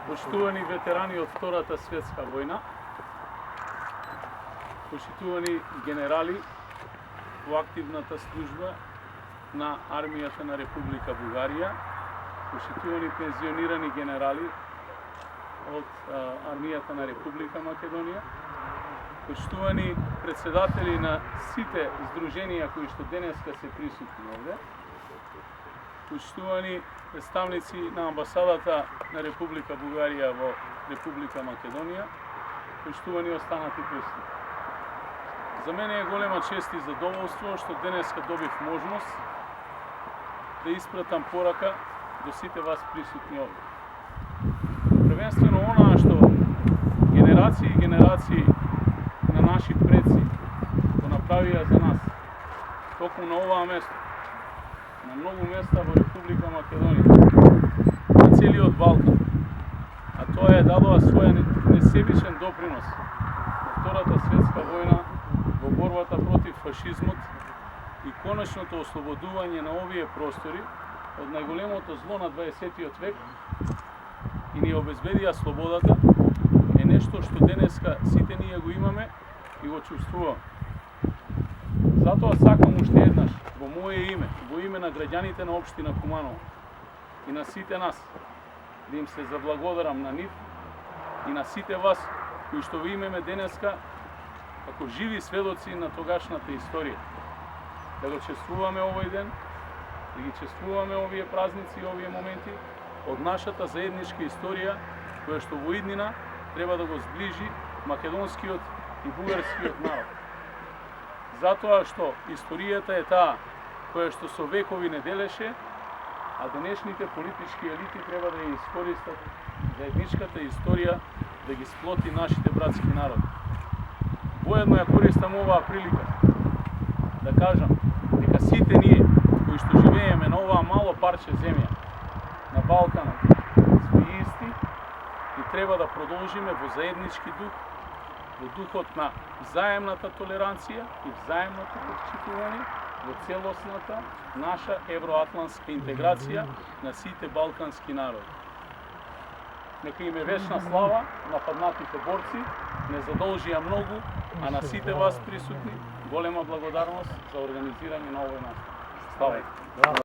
Почитувани ветерани од Втората светска војна, почитувани генерали во активната служба на армијата на Република Бугарија, почитувани пензионирани генерали од армијата на Република Македонија, почитувани председатели на сите здруженија кои што денеска се присутни овде, почитувани представници на амбасадата на Република Бугарија во Република Македонија, почитувани останати присутни. За мене е голема чест и задоволство што денеска добив можност да испратам порака до сите вас присутни овде. Првенствено онаа што генерации и генерации на наши предци го направија за нас, токму на оваа место, на многу места во Република Македонија, на целиот Балкан, а тоа е дадоа своја несебичен допринос во Втората светска војна, во борбата против фашизмот и конечното ослободување на овие простори од најголемото зло на 20 век и ни обезбедија слободата, е нешто што денеска сите ние го имаме и го чувствуваме. Затоа сакам уште еднаш, во моје име, во име на граѓаните на општина Куманово и на сите нас, да им се заблагодарам на нив и на сите вас кои што ви имаме денеска како живи сведоци на тогашната историја. Да го чествуваме овој ден, да ги чествуваме овие празници и овие моменти од нашата заедничка историја, која што во иднина треба да го зближи македонскиот и бугарскиот народ. Затоа што историјата е таа која што со векови не делеше, а денешните политички елити треба да ја искористат заедничката историја да ги сплоти нашите братски народи. Воедно ја користам оваа прилика да кажам дека сите ние кои што живееме на оваа мало парче земја на Балканот сме исти и треба да продолжиме во заеднички дух, во духот на взаемната толеранција и взаемното почитување во целосната наша евроатлантска интеграција на сите балкански народи. Нека им е вечна слава на паднатите борци, не задолжија многу, а на сите вас присутни голема благодарност за организирање на овој настан. Слава!